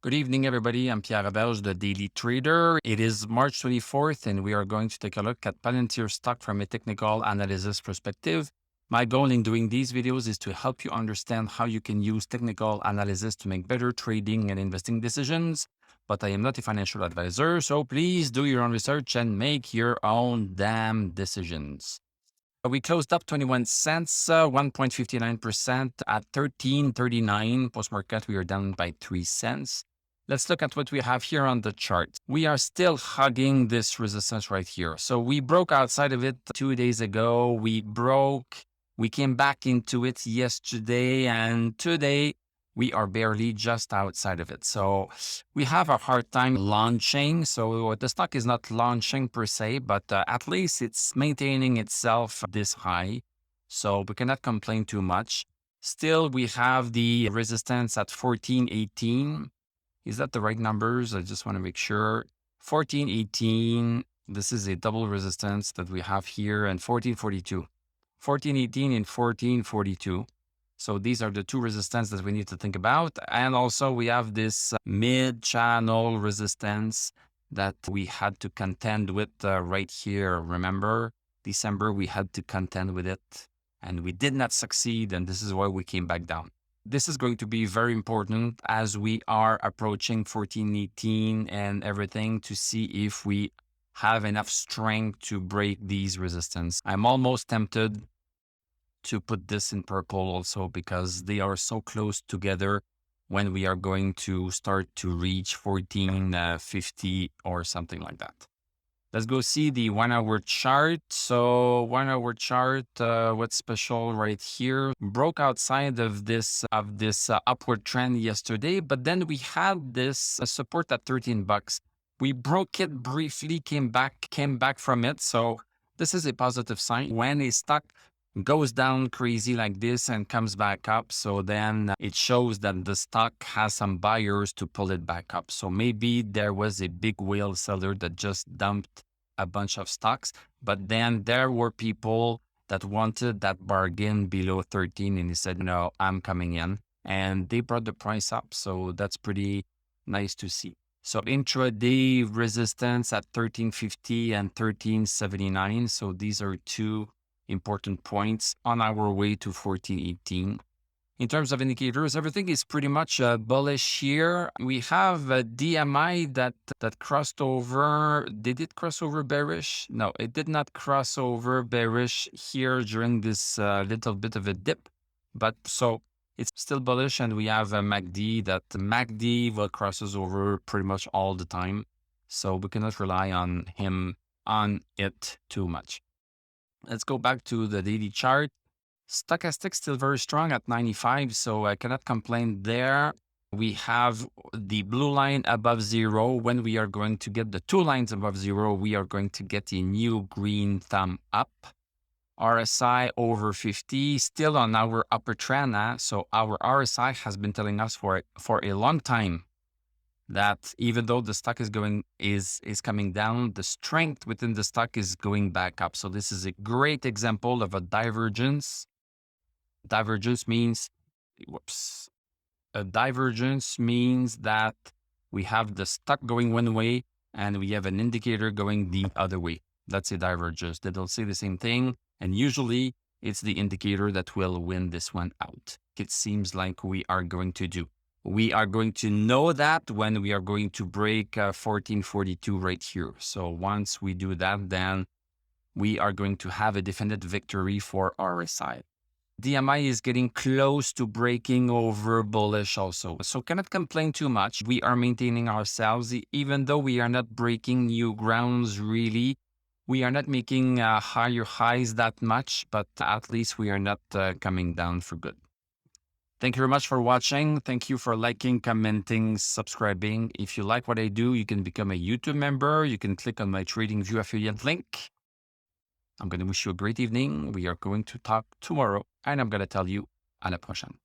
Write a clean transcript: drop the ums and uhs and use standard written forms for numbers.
Good evening, everybody. I'm Pierre Roberge, the Daily Trader. It is March 24th, and we are going to take a look at Palantir stock from a technical analysis perspective. My goal in doing these videos is to help you understand how you can use technical analysis to make better trading and investing decisions. But I am not a financial advisor, so please do your own research and make your own damn decisions. We closed up 21 cents, 1.59% at 13.39. Post-market, we are down by 3 cents. Let's look at what we have here on the chart. We are still hugging this resistance right here. So we broke outside of it 2 days ago. We came back into it yesterday, and today we are barely just outside of it. So we have a hard time launching. So the stock is not launching per se, but at least it's maintaining itself this high. So we cannot complain too much. Still, we have the resistance at 14.18. Is that the right numbers? I just want to make sure. 14.18. This is a double resistance that we have here, and 14.42. 14.18 and 14.42. So these are the two resistance that we need to think about. And also we have this mid-channel resistance that we had to contend with right here. Remember, December, we had to contend with it and we did not succeed. And this is why we came back down. This is going to be very important as we are approaching 14.18 and everything to see if we have enough strength to break these resistance. I'm almost tempted to put this in purple also because they are so close together when we are going to start to reach 14.50 or something like that. Let's go see the 1 hour chart. So 1 hour chart, what's special right here? Broke outside of this upward trend yesterday, but then we had this support at 13 bucks. We broke it briefly, came back from it. So this is a positive sign. When a stock goes down crazy like this and comes back up, so then it shows that the stock has some buyers to pull it back up. So maybe there was a big whale seller that just dumped a bunch of stocks, but then there were people that wanted that bargain below 13 and he said, no, I'm coming in, and they brought the price up. So that's pretty nice to see. So intraday resistance at 13.50 and 13.79. So these are two important points on our way to 14.18. In terms of indicators, everything is pretty much bullish here. We have a DMI that crossed over. Did it cross over bearish? No, it did not cross over bearish here during this little bit of a dip. But so it's still bullish, and we have a MACD that MACD will crosses over pretty much all the time. So we cannot rely on it too much. Let's go back to the daily chart. Stochastic still very strong at 95, so I cannot complain there. We have the blue line above zero. When we are going to get the two lines above zero, we are going to get a new green thumb up. RSI over 50, still on our upper trend. So our RSI has been telling us for a long time that even though the stock is coming down, the strength within the stock is going back up. So this is a great example of a divergence. Divergence means that we have the stock going one way and we have an indicator going the other way. That's a divergence. They don't say the same thing. And usually it's the indicator that will win this one out. It seems like we are going to do. We are going to know that when we are going to break 14.42 right here. So once we do that, then we are going to have a definite victory for RSI. DMI is getting close to breaking over bullish also. So cannot complain too much. We are maintaining ourselves, even though we are not breaking new grounds really. We are not making higher highs that much, but at least we are not coming down for good. Thank you very much for watching. Thank you for liking, commenting, subscribing. If you like what I do, you can become a YouTube member. You can click on my TradingView affiliate link. I'm going to wish you a great evening. We are going to talk tomorrow, and I'm going to tell you à la prochaine.